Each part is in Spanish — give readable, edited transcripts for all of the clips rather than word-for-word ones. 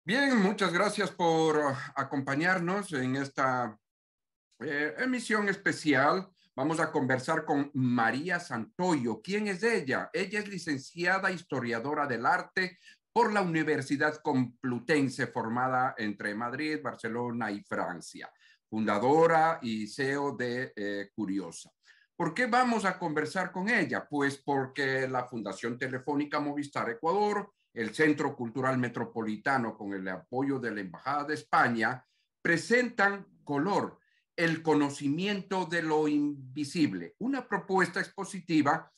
Bien, muchas gracias por acompañarnos en esta emisión especial. Vamos a conversar con María Santoyo. ¿Quién es ella? Ella es licenciada historiadora del arte por la Universidad Complutense, formada entre Madrid, Barcelona y Francia, fundadora y CEO de Curiosa. ¿Por qué vamos a conversar con ella? Pues porque la Fundación Telefónica Movistar Ecuador, el Centro Cultural Metropolitano, con el apoyo de la Embajada de España, presentan Color, el conocimiento de lo invisible, una propuesta expositiva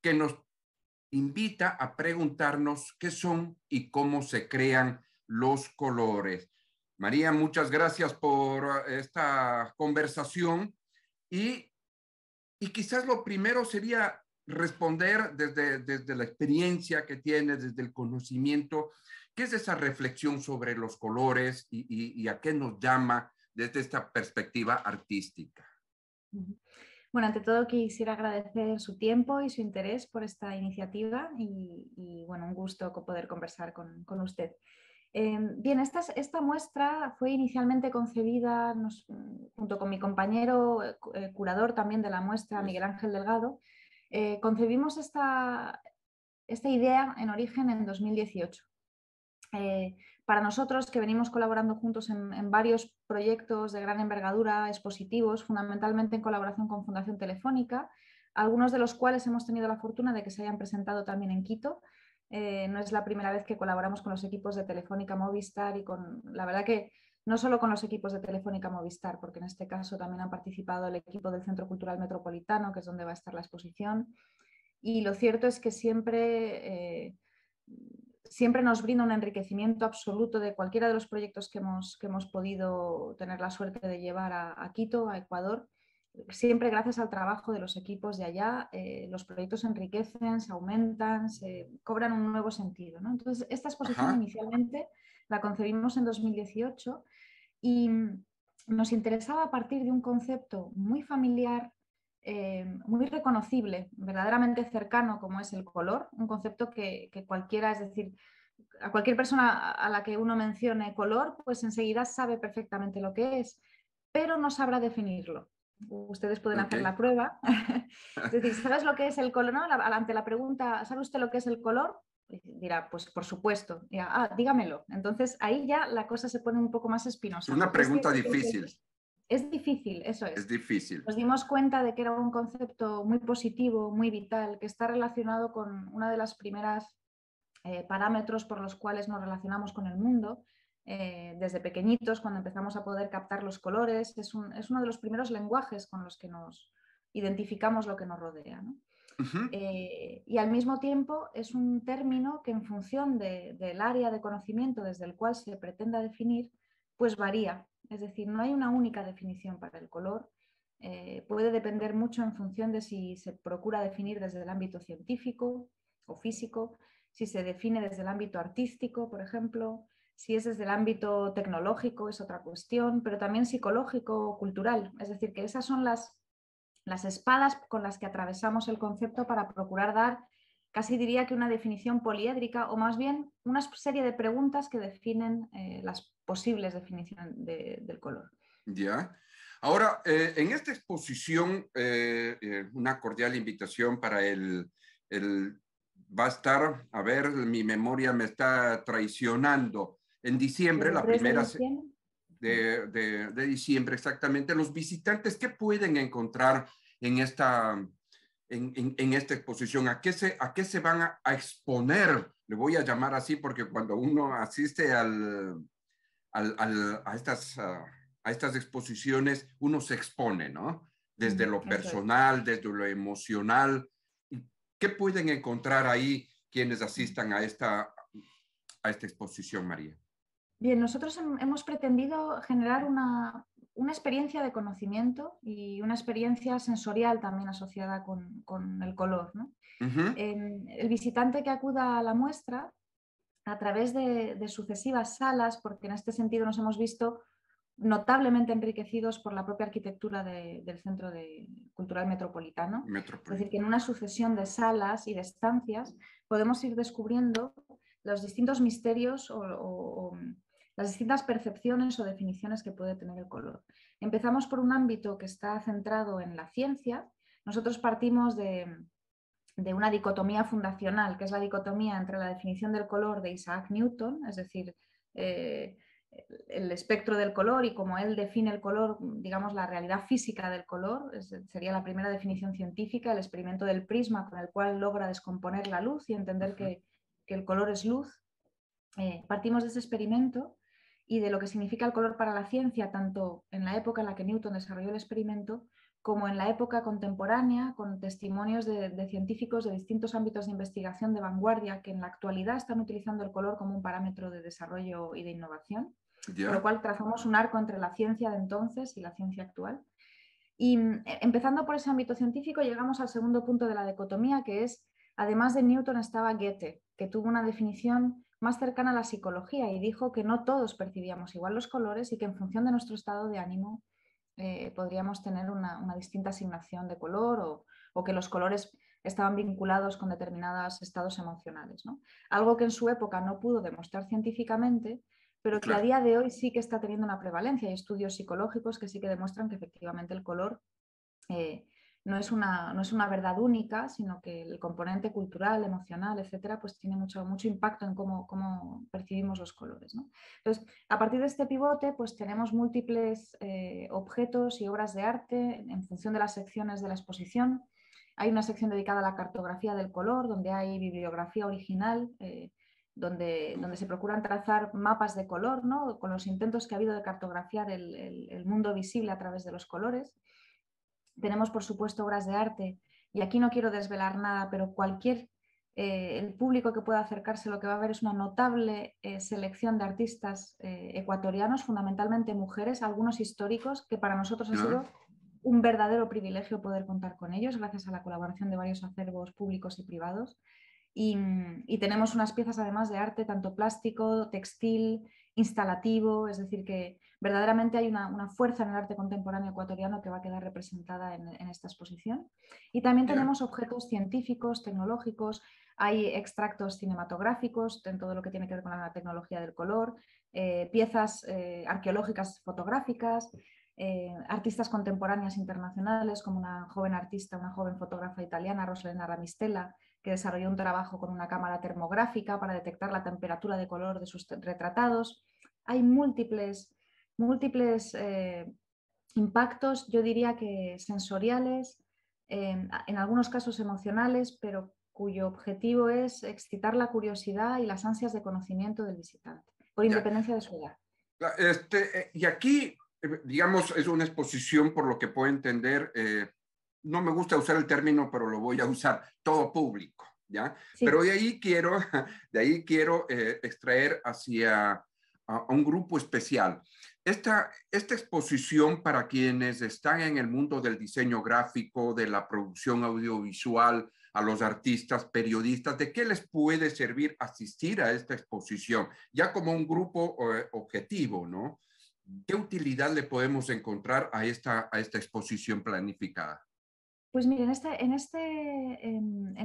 que nos invita a preguntarnos qué son y cómo se crean los colores. María, muchas gracias por esta conversación y, y quizás lo primero sería responder desde la experiencia que tienes, desde el conocimiento, ¿qué es esa reflexión sobre los colores y a qué nos llama desde esta perspectiva artística? Bueno, ante todo quisiera agradecer su tiempo y su interés por esta iniciativa bueno, un gusto poder conversar con usted. Bien, esta muestra fue inicialmente concebida junto con mi compañero curador también de la muestra, Miguel Ángel Delgado. Concebimos esta idea en origen en 2018. Para nosotros, que venimos colaborando juntos en varios proyectos de gran envergadura, expositivos, fundamentalmente en colaboración con Fundación Telefónica, algunos de los cuales hemos tenido la fortuna de que se hayan presentado también en Quito. No es la primera vez que colaboramos con los equipos de Telefónica Movistar y la verdad que no solo con los equipos de Telefónica Movistar, porque en este caso también han participado el equipo del Centro Cultural Metropolitano, que es donde va a estar la exposición. Y lo cierto es que siempre nos brinda un enriquecimiento absoluto de cualquiera de los proyectos que hemos podido tener la suerte de llevar a Quito, a Ecuador. Siempre gracias al trabajo de los equipos de allá, los proyectos se enriquecen, se aumentan, se cobran un nuevo sentido, ¿no? Entonces, esta exposición Ajá. inicialmente la concebimos en 2018 y nos interesaba a partir de un concepto muy familiar, muy reconocible, verdaderamente cercano, como es el color, un concepto que cualquiera, es decir, a cualquier persona a la que uno mencione color, pues enseguida sabe perfectamente lo que es, pero no sabrá definirlo. Ustedes pueden hacer Ok. la prueba. Es decir, ¿sabes lo que es el color? ¿No? Ante la pregunta, ¿sabe usted lo que es el color? Dirá, pues por supuesto. Dirá, dígamelo. Entonces ahí ya la cosa se pone un poco más Es espinosa, una porque es pregunta cierto difícil, es difícil, eso es es. difícil. Nos dimos cuenta de que era un concepto muy positivo, muy vital, que está relacionado con una de las primeras parámetros por los cuales nos relacionamos con el mundo. Desde pequeñitos, cuando empezamos a poder captar los colores, es uno de los primeros lenguajes con los que nos identificamos lo que nos rodea, ¿no? Ujú. Y al mismo tiempo es un término que en función del área de conocimiento desde el cual se pretenda definir, pues varía. Es decir, no hay una única definición para el color. Puede depender mucho en función de si se procura definir desde el ámbito científico o físico, si se define desde el ámbito artístico, por ejemplo, si es desde el ámbito tecnológico, es otra cuestión, pero también psicológico o cultural. Es decir, que esas son las espadas con las que atravesamos el concepto para procurar dar, casi diría que una definición poliédrica, o más bien una serie de preguntas que definen las posibles definiciones del color. Ya. Ahora, en esta exposición, una cordial invitación para va a estar, a ver, mi memoria me está traicionando, en diciembre, Desde la 3 de primera diciembre. de diciembre exactamente, los visitantes, ¿qué pueden encontrar en en esta exposición? A qué se van a exponer? Le voy a llamar así porque cuando uno asiste a estas exposiciones, uno se expone, ¿no? Desde lo Eso es. personal, desde lo emocional. ¿Qué pueden encontrar ahí quienes asistan a esta exposición, María? Bien, nosotros hemos pretendido generar una experiencia de conocimiento y una experiencia sensorial también asociada con el color, ¿no? Uh -huh. El visitante que acuda a la muestra, a través de sucesivas salas, porque en este sentido nos hemos visto notablemente enriquecidos por la propia arquitectura del Centro Cultural Metropolitano. Es decir, que en una sucesión de salas y de estancias podemos ir descubriendo los distintos misterios o las distintas percepciones o definiciones que puede tener el color. Empezamos por un ámbito que está centrado en la ciencia. Nosotros partimos de una dicotomía fundacional, que es la dicotomía entre la definición del color de Isaac Newton, es decir, el espectro del color y cómo él define el color, digamos, la realidad física del color, sería la primera definición científica, el experimento del prisma con el cual logra descomponer la luz y entender que el color es luz. Partimos de ese experimento y de lo que significa el color para la ciencia, tanto en la época en la que Newton desarrolló el experimento, como en la época contemporánea, con testimonios de científicos de distintos ámbitos de investigación de vanguardia que en la actualidad están utilizando el color como un parámetro de desarrollo y de innovación, con lo cual trazamos un arco entre la ciencia de entonces y la ciencia actual. Y empezando por ese ámbito científico, llegamos al segundo punto de la dicotomía, que es, además de Newton estaba Goethe, que tuvo una definición más cercana a la psicología y dijo que no todos percibíamos igual los colores y que en función de nuestro estado de ánimo podríamos tener una distinta asignación de color o que los colores estaban vinculados con determinados estados emocionales, ¿no? Algo que en su época no pudo demostrar científicamente, pero que a día de hoy sí que está teniendo una prevalencia. Hay estudios psicológicos que sí que demuestran que efectivamente el color no es una verdad única, sino que el componente cultural, emocional, etcétera, pues tiene mucho impacto en cómo percibimos los colores, ¿no? Entonces, a partir de este pivote, pues tenemos múltiples objetos y obras de arte en función de las secciones de la exposición. Hay una sección dedicada a la cartografía del color, donde hay bibliografía original, donde se procuran trazar mapas de color, ¿no? Con los intentos que ha habido de cartografiar el mundo visible a través de los colores. Tenemos, por supuesto, obras de arte, y aquí no quiero desvelar nada, pero el público que pueda acercarse, lo que va a ver es una notable selección de artistas ecuatorianos, fundamentalmente mujeres, algunos históricos, que para nosotros ha sido un verdadero privilegio poder contar con ellos, gracias a la colaboración de varios acervos públicos y privados. Y tenemos unas piezas además de arte, tanto plástico, textil, instalativo, es decir, que verdaderamente hay una fuerza en el arte contemporáneo ecuatoriano que va a quedar representada en esta exposición. Y también tenemos objetos científicos, tecnológicos, hay extractos cinematográficos en todo lo que tiene que ver con la tecnología del color, piezas arqueológicas fotográficas, artistas contemporáneas internacionales como una joven artista, una joven fotógrafa italiana, Rosalena Ramistella, que desarrolló un trabajo con una cámara termográfica para detectar la temperatura de color de sus retratados. Hay múltiples impactos, yo diría que sensoriales, en algunos casos emocionales, pero cuyo objetivo es excitar la curiosidad y las ansias de conocimiento del visitante, por independencia de su edad. Y aquí, digamos, es una exposición, por lo que puedo entender, no me gusta usar el término, pero lo voy a usar, todo público, ¿ya? Sí. Pero de ahí quiero extraer hacia a un grupo especial. Esta exposición para quienes están en el mundo del diseño gráfico, de la producción audiovisual, a los artistas, periodistas, ¿de qué les puede servir asistir a esta exposición? Ya como un grupo objetivo, ¿no? ¿Qué utilidad le podemos encontrar a esta exposición planificada? Pues mire, en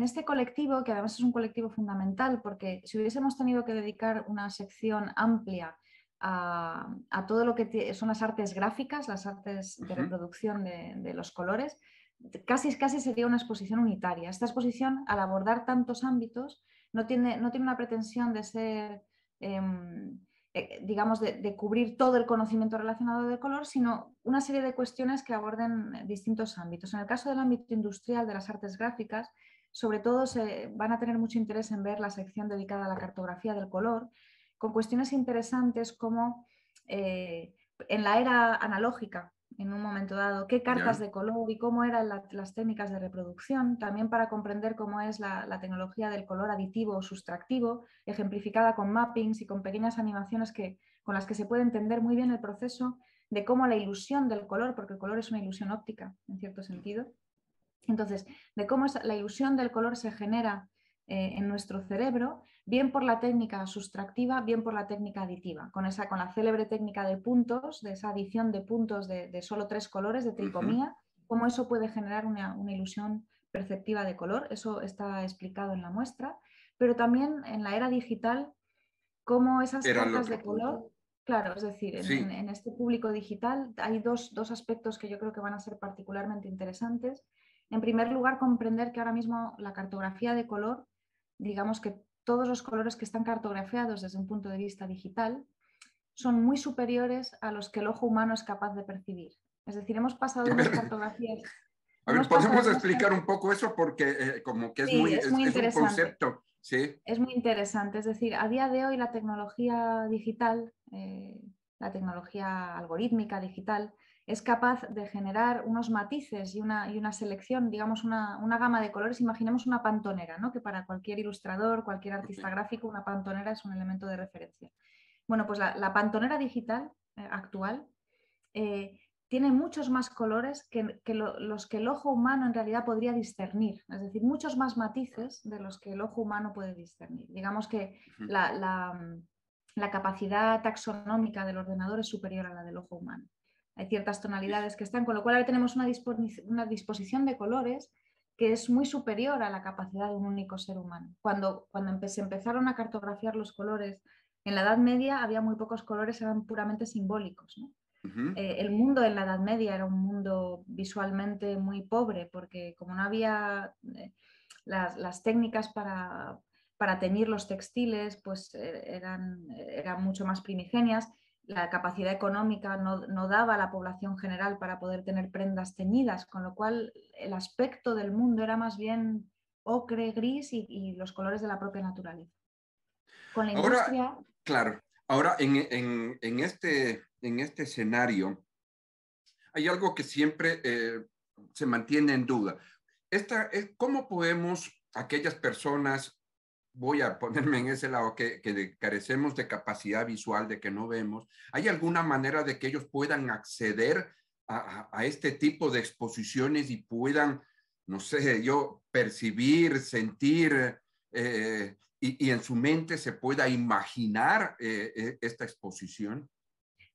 este colectivo, que además es un colectivo fundamental, porque si hubiésemos tenido que dedicar una sección amplia a todo lo que son las artes gráficas, las artes de reproducción de los colores, casi sería una exposición unitaria. Esta exposición, al abordar tantos ámbitos, no tiene una pretensión de ser... digamos, de cubrir todo el conocimiento relacionado del color, sino una serie de cuestiones que aborden distintos ámbitos. En el caso del ámbito industrial de las artes gráficas, sobre todo van a tener mucho interés en ver la sección dedicada a la cartografía del color, con cuestiones interesantes como en la era analógica, en un momento dado, qué cartas de color y cómo eran las técnicas de reproducción, también para comprender cómo es la tecnología del color aditivo o sustractivo, ejemplificada con mappings y con pequeñas animaciones con las que se puede entender muy bien el proceso de cómo la ilusión del color, porque el color es una ilusión óptica, en cierto sentido, entonces, de cómo la ilusión del color se genera en nuestro cerebro, bien por la técnica sustractiva, bien por la técnica aditiva, con la célebre técnica de puntos, de esa adición de puntos de solo 3 colores, de tricomía, cómo eso puede generar una ilusión perceptiva de color. Eso está explicado en la muestra, pero también en la era digital, cómo esas cartas de color Claro, es decir, Sí, en este público digital hay dos aspectos que yo creo que van a ser particularmente interesantes. En primer lugar, comprender que ahora mismo la cartografía de color, digamos que todos los colores que están cartografiados desde un punto de vista digital, son muy superiores a los que el ojo humano es capaz de percibir. Es decir, hemos pasado de a unas ver, cartografías, a ver, hemos pasado ¿podemos de unas explicar un cartografías. poco eso? Porque como que Sí, es muy es un interesante. concepto, ¿sí? Es muy interesante. Es decir, a día de hoy la tecnología digital, la tecnología algorítmica digital, es capaz de generar unos matices y una selección, digamos, una gama de colores. Imaginemos una pantonera, ¿no? Que para cualquier ilustrador, cualquier artista Ok. gráfico, una pantonera es un elemento de referencia. Bueno, pues la pantonera digital actual eh, tiene muchos más colores los que el ojo humano en realidad podría discernir, es decir, muchos más matices de los que el ojo humano puede discernir. Digamos que Ujú. la capacidad taxonómica del ordenador es superior a la del ojo humano. Hay ciertas tonalidades que están, con lo cual ahora tenemos una disposición de colores que es muy superior a la capacidad de un único ser humano. Cuando se empezaron a cartografiar los colores en la Edad Media, había muy pocos colores, eran puramente simbólicos, ¿no? Ujú. El mundo en la Edad Media era un mundo visualmente muy pobre porque como no había las técnicas para teñir los textiles, pues eran mucho más primigenias. La capacidad económica no daba a la población general para poder tener prendas teñidas, con lo cual el aspecto del mundo era más bien ocre, gris y los colores de la propia naturaleza. Con la Ahora, industria. claro, ahora en este escenario hay algo que siempre se mantiene en duda. ¿Cómo podemos aquellas personas, voy a ponerme en ese lado, que carecemos de capacidad visual, de que no vemos, ¿hay alguna manera de que ellos puedan acceder a este tipo de exposiciones y puedan, no sé, yo, percibir, sentir y en su mente se pueda imaginar esta exposición?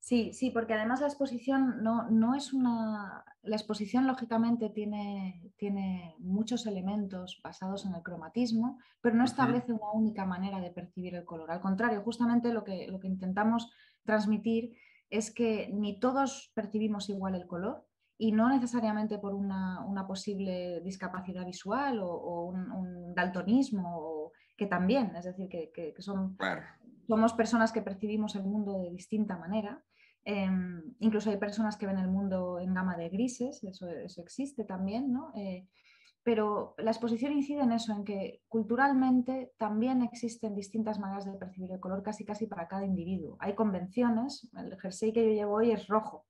Sí, sí, porque además la exposición no es una. La exposición, lógicamente, tiene muchos elementos basados en el cromatismo, pero no Uh -huh. establece una única manera de percibir el color. Al contrario, justamente lo que intentamos transmitir es que ni todos percibimos igual el color y no necesariamente por una posible discapacidad visual o un daltonismo, que también, es decir, que Claro. somos personas que percibimos el mundo de distinta manera. Incluso hay personas que ven el mundo en gama de grises, eso existe también, ¿no? Pero la exposición incide en eso, en que culturalmente también existen distintas maneras de percibir el color casi para cada individuo. Hay convenciones, el jersey que yo llevo hoy es rojo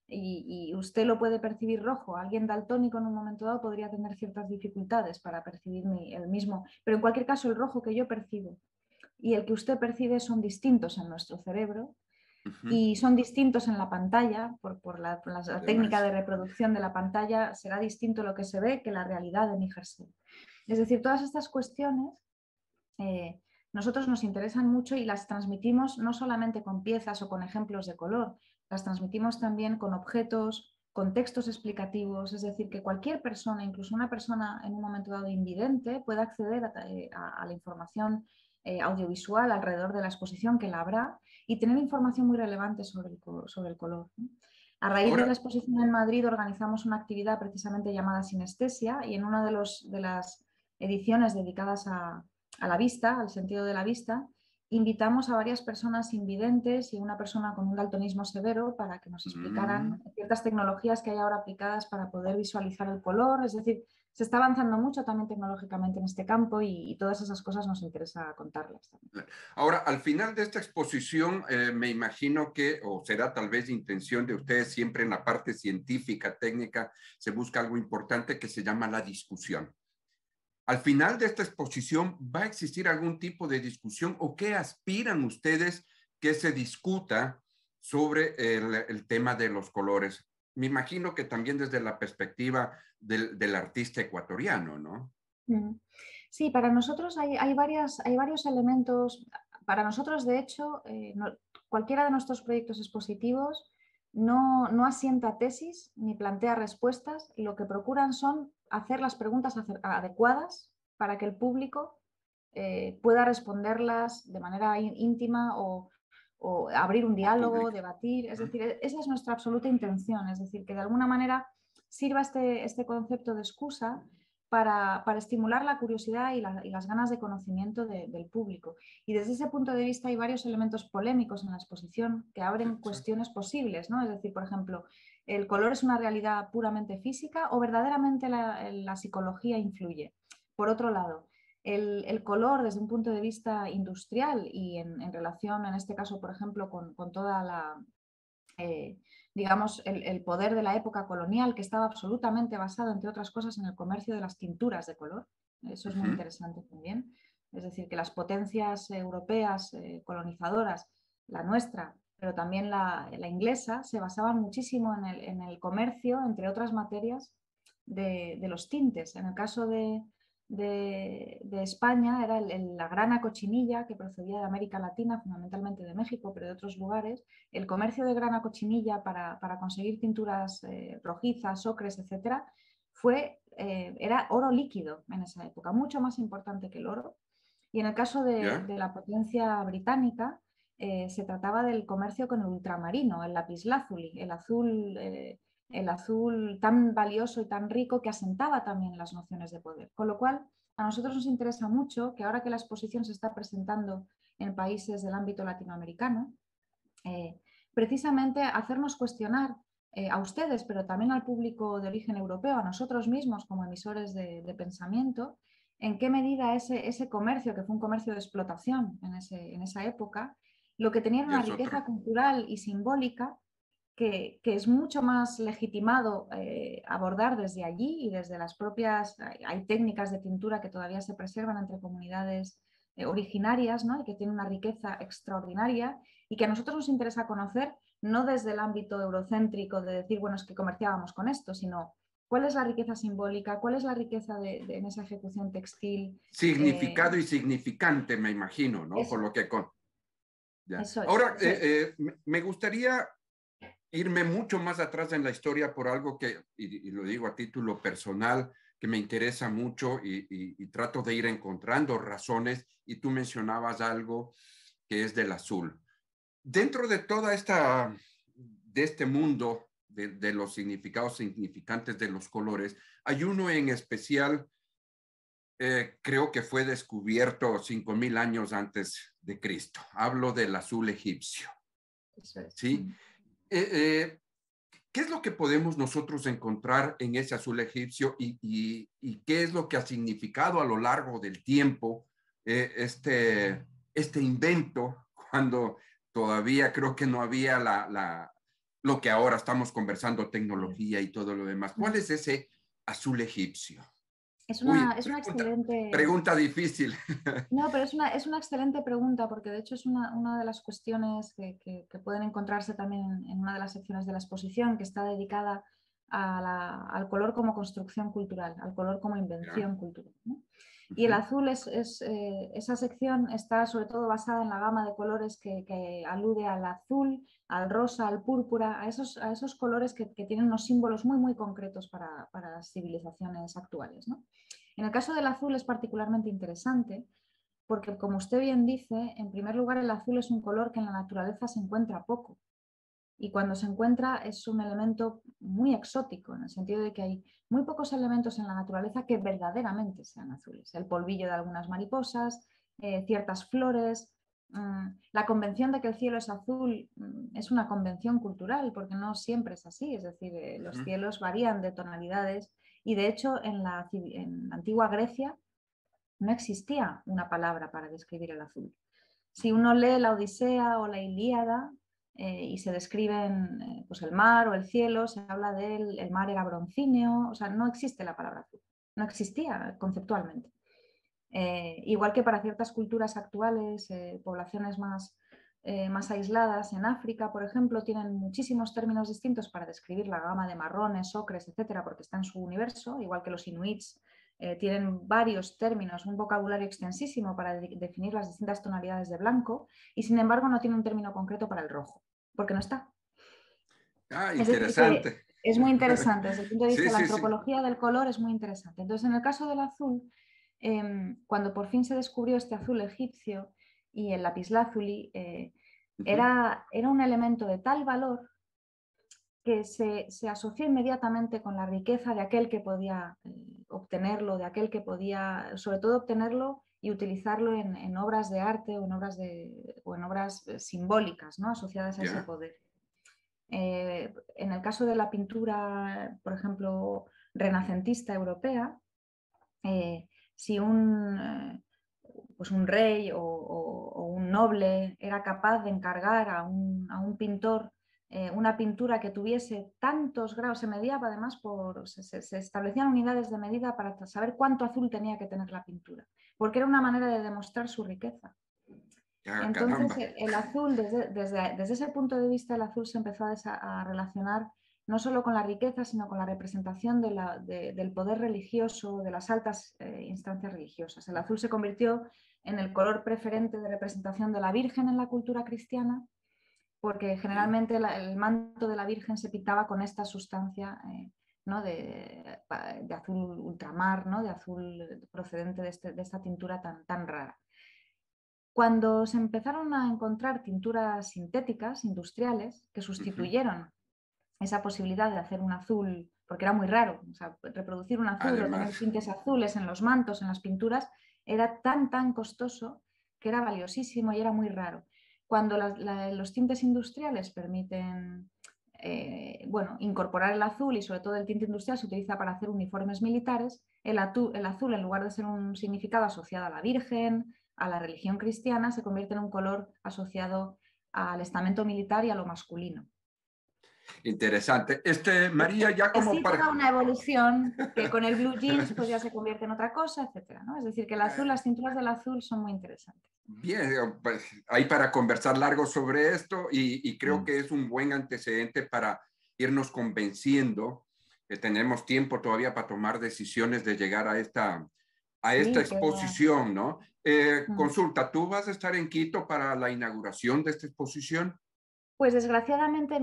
y usted lo puede percibir rojo. Alguien daltónico en un momento dado podría tener ciertas dificultades para percibir el mismo, pero en cualquier caso el rojo que yo percibo y el que usted percibe son distintos en nuestro cerebro Uh -huh. y son distintos en la pantalla, por la técnica Además. de reproducción de la pantalla será distinto lo que se ve que la realidad de mi jersey. Es decir, todas estas cuestiones nosotros nos interesan mucho y las transmitimos no solamente con piezas o con ejemplos de color, las transmitimos también con objetos, con textos explicativos, es decir, que cualquier persona, incluso una persona en un momento dado invidente, pueda acceder a la información audiovisual alrededor de la exposición que la habrá y tener información muy relevante sobre el color, ¿no? A raíz de la Ahora, exposición en Madrid organizamos una actividad precisamente llamada Sinestesia y en una de las ediciones dedicadas a la vista, al sentido de la vista, invitamos a varias personas invidentes y una persona con un daltonismo severo para que nos mm, explicaran ciertas tecnologías que hay ahora aplicadas para poder visualizar el color. Es decir, se está avanzando mucho también tecnológicamente en este campo y todas esas cosas nos interesa contarlas también. ahora, al final de esta exposición, me imagino que, o será tal vez intención de ustedes, siempre en la parte científica, técnica, se busca algo importante que se llama la discusión. Al final de esta exposición, ¿va a existir algún tipo de discusión o qué aspiran ustedes que se discuta sobre el tema de los colores? Me imagino que también desde la perspectiva del artista ecuatoriano, ¿no? Sí, para nosotros hay varios elementos. Para nosotros, de hecho, cualquiera de nuestros proyectos expositivos no asienta tesis ni plantea respuestas. Lo que procuran son hacer las preguntas adecuadas para que el público pueda responderlas de manera íntima o abrir un diálogo, público. debatir. Es decir, esa es nuestra absoluta intención, es decir, que de alguna manera sirva este concepto de excusa para estimular la curiosidad y las ganas de conocimiento del público. Y desde ese punto de vista hay varios elementos polémicos en la exposición que abren Sí. cuestiones posibles, ¿no? Es decir, por ejemplo, ¿el color es una realidad puramente física o verdaderamente la psicología influye? Por otro lado, el color desde un punto de vista industrial y en relación, en este caso, por ejemplo, con toda la, digamos, el poder de la época colonial, que estaba absolutamente basado, entre otras cosas, en el comercio de las tinturas de color. Eso es muy interesante también. Es decir, que las potencias europeas colonizadoras, la nuestra, pero también la inglesa, se basaban muchísimo en el comercio, entre otras materias, de los tintes. En el caso de España era la grana cochinilla que procedía de América Latina, fundamentalmente de México, pero de otros lugares. El comercio de grana cochinilla para conseguir tinturas rojizas, ocres, etcétera, era oro líquido en esa época, mucho más importante que el oro. Y en el caso ¿Ya? de la potencia británica, se trataba del comercio con el ultramarino, el lapislázuli, el azul tan valioso y tan rico que asentaba también las nociones de poder. Con lo cual, a nosotros nos interesa mucho que ahora que la exposición se está presentando en países del ámbito latinoamericano, precisamente hacernos cuestionar a ustedes, pero también al público de origen europeo, a nosotros mismos como emisores de pensamiento, en qué medida ese comercio, que fue un comercio de explotación en esa época, lo que tenía Y una es riqueza otro. cultural y simbólica que es mucho más legitimado abordar desde allí y desde las propias, hay técnicas de pintura que todavía se preservan entre comunidades originarias, ¿no? Y que tienen una riqueza extraordinaria y que a nosotros nos interesa conocer no desde el ámbito eurocéntrico de decir, bueno, es que comerciábamos con esto, sino cuál es la riqueza simbólica, cuál es la riqueza en esa ejecución textil. Significado y significante, me imagino, ¿no? Por Eso, lo que con... Ya. eso es, Ahora, eso es. me gustaría irme mucho más atrás en la historia por algo que, y lo digo a título personal, que me interesa mucho y trato de ir encontrando razones, y tú mencionabas algo que es del azul. Dentro de toda esta, de este mundo de los significados significantes de los colores, hay uno en especial, creo que fue descubierto 5.000 años antes de Cristo. Hablo del azul egipcio, Eso es. ¿sí? Eh, eh, ¿Qué es lo que podemos nosotros encontrar en ese azul egipcio y qué es lo que ha significado a lo largo del tiempo este invento cuando todavía creo que no había lo que ahora estamos conversando, tecnología y todo lo demás? ¿Cuál es ese azul egipcio? Uy, Es una excelente. pregunta difícil. No, pero es una excelente pregunta porque de hecho es una de las cuestiones que pueden encontrarse también en una de las secciones de la exposición que está dedicada al color como construcción cultural, al color como ¿Ya? invención cultural, ¿no? Y el Uh-huh. azul esa sección está sobre todo basada en la gama de colores que alude al azul, al rosa, al púrpura, a esos colores que tienen unos símbolos muy, muy concretos para las civilizaciones actuales, ¿no? En el caso del azul es particularmente interesante porque, como usted bien dice, en primer lugar el azul es un color que en la naturaleza se encuentra poco y cuando se encuentra es un elemento muy exótico, en el sentido de que hay muy pocos elementos en la naturaleza que verdaderamente sean azules. El polvillo de algunas mariposas, ciertas flores. La convención de que el cielo es azul es una convención cultural porque no siempre es así, es decir, los Uh-huh. cielos varían de tonalidades y de hecho en la antigua Grecia no existía una palabra para describir el azul. Si uno lee la Odisea o la Ilíada y se describen pues el mar o el cielo, se habla del el mar era broncíneo, o sea, no existe la palabra azul, no existía conceptualmente. Igual que para ciertas culturas actuales, poblaciones más aisladas en África, por ejemplo, tienen muchísimos términos distintos para describir la gama de marrones, ocres, etcétera, porque está en su universo, igual que los inuits tienen varios términos, un vocabulario extensísimo para definir las distintas tonalidades de blanco y sin embargo no tiene un término concreto para el rojo, porque no está. Ah, Es decir, que interesante. es muy interesante, desde el punto de vista Sí, de la sí, sí. antropología del color es muy interesante. Entonces, en el caso del azul, cuando por fin se descubrió este azul egipcio y el lapislázuli, Era un elemento de tal valor que se asoció inmediatamente con la riqueza de aquel que podía obtenerlo, de aquel que podía, sobre todo, obtenerlo y utilizarlo en obras de arte o en obras simbólicas, ¿no? Asociadas a ese poder. En el caso de la pintura, por ejemplo, renacentista europea, si pues un rey o un noble era capaz de encargar a un pintor una pintura que tuviese tantos grados, se medía además se establecían unidades de medida para saber cuánto azul tenía que tener la pintura, porque era una manera de demostrar su riqueza. Entonces el azul, desde ese punto de vista, el azul se empezó a relacionar no solo con la riqueza, sino con la representación del poder religioso, de las altas instancias religiosas. El azul se convirtió en el color preferente de representación de la Virgen en la cultura cristiana, porque generalmente el manto de la Virgen se pintaba con esta sustancia ¿no? de azul ultramar, ¿no? De azul procedente de esta tintura tan rara. Cuando se empezaron a encontrar tinturas sintéticas, industriales, que sustituyeron esa posibilidad de hacer un azul, porque era muy raro, o sea, reproducir un azul o tener tintes azules en los mantos, en las pinturas, era tan costoso que era valiosísimo y era muy raro. Cuando los tintes industriales permiten incorporar el azul, y sobre todo el tinte industrial se utiliza para hacer uniformes militares, el azul, en lugar de ser un significado asociado a la Virgen, a la religión cristiana, se convierte en un color asociado al estamento militar y a lo masculino. Interesante. María, ya como así toda una evolución que con el blue jeans pues ya se convierte en otra cosa, etcétera, ¿no? Es decir, que el azul, las cinturas del azul son muy interesantes. Bien, pues hay para conversar largo sobre esto y creo que es un buen antecedente para irnos convenciendo que tenemos tiempo todavía para tomar decisiones de llegar a esta exposición, ¿no? Consulta, ¿tú vas a estar en Quito para la inauguración de esta exposición? Pues desgraciadamente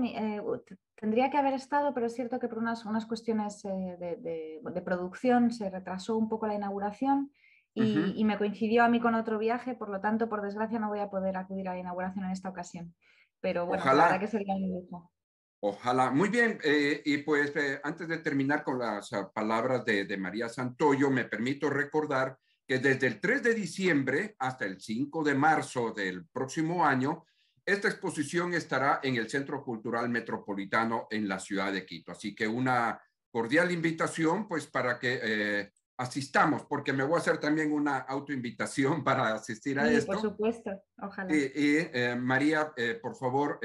tendría que haber estado, pero es cierto que por unas cuestiones de producción se retrasó un poco la inauguración y me coincidió a mí con otro viaje, por lo tanto, por desgracia, no voy a poder acudir a la inauguración en esta ocasión. Pero bueno, ojalá, la verdad que sería un lujo. Ojalá. Muy bien. Y pues antes de terminar con las palabras de María Santoyo, me permito recordar que desde el 3 de diciembre hasta el 5 de marzo del próximo año, esta exposición estará en el Centro Cultural Metropolitano en la ciudad de Quito. Así que una cordial invitación, pues, para que asistamos, porque me voy a hacer también una autoinvitación para asistir a esto. Por supuesto, ojalá. María, por favor,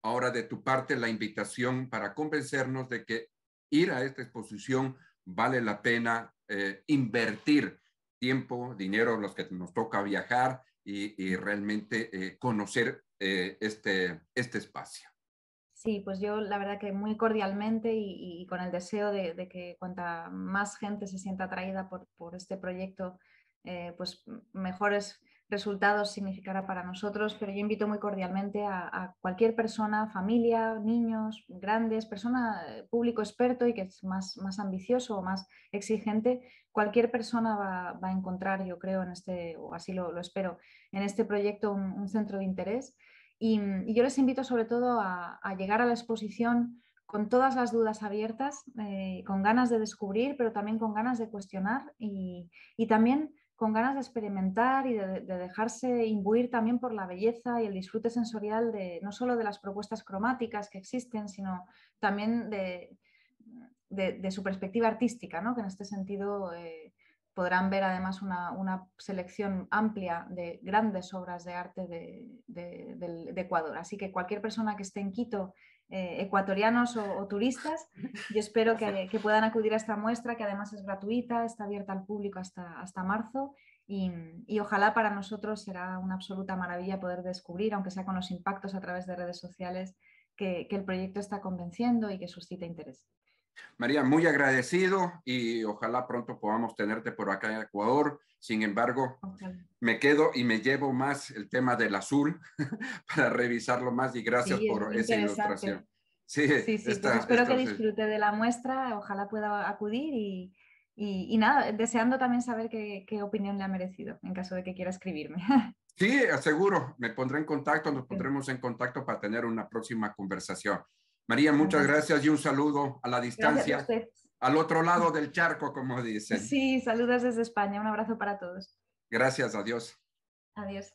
ahora de tu parte la invitación para convencernos de que ir a esta exposición vale la pena invertir tiempo, dinero, los que nos toca viajar y realmente conocer este espacio. Sí, pues yo la verdad que muy cordialmente y con el deseo de que cuanta más gente se sienta atraída por este proyecto, pues mejores resultados significará para nosotros, pero yo invito muy cordialmente a cualquier persona, familia, niños, grandes, público experto y que es más ambicioso o más exigente, cualquier persona va a encontrar, yo creo, o así lo espero, en este proyecto un centro de interés. Y yo les invito sobre todo a llegar a la exposición con todas las dudas abiertas, con ganas de descubrir, pero también con ganas de cuestionar y también con ganas de experimentar y de dejarse imbuir también por la belleza y el disfrute sensorial no solo de las propuestas cromáticas que existen, sino también de su perspectiva artística, ¿no? Que en este sentido podrán ver además una selección amplia de grandes obras de arte de Ecuador. Así que cualquier persona que esté en Quito, ecuatorianos o turistas, yo espero que puedan acudir a esta muestra, que además es gratuita, está abierta al público hasta marzo y ojalá para nosotros será una absoluta maravilla poder descubrir, aunque sea con los impactos a través de redes sociales, que el proyecto está convenciendo y que suscita interés. María, muy agradecido y ojalá pronto podamos tenerte por acá en Ecuador. Sin embargo, me quedo y me llevo más el tema del azul para revisarlo más y gracias por esa ilustración. Sí, pues espero que disfrute de la muestra, ojalá pueda acudir y nada, deseando también saber qué opinión le ha merecido en caso de que quiera escribirme. Sí, seguro, me pondré en contacto, nos pondremos en contacto para tener una próxima conversación. María, muchas Fantástico. gracias y un saludo a la Gracias a distancia, usted. al otro lado del charco, como dicen. Sí, saludos desde España. Un abrazo para todos. Gracias, adiós. Adiós.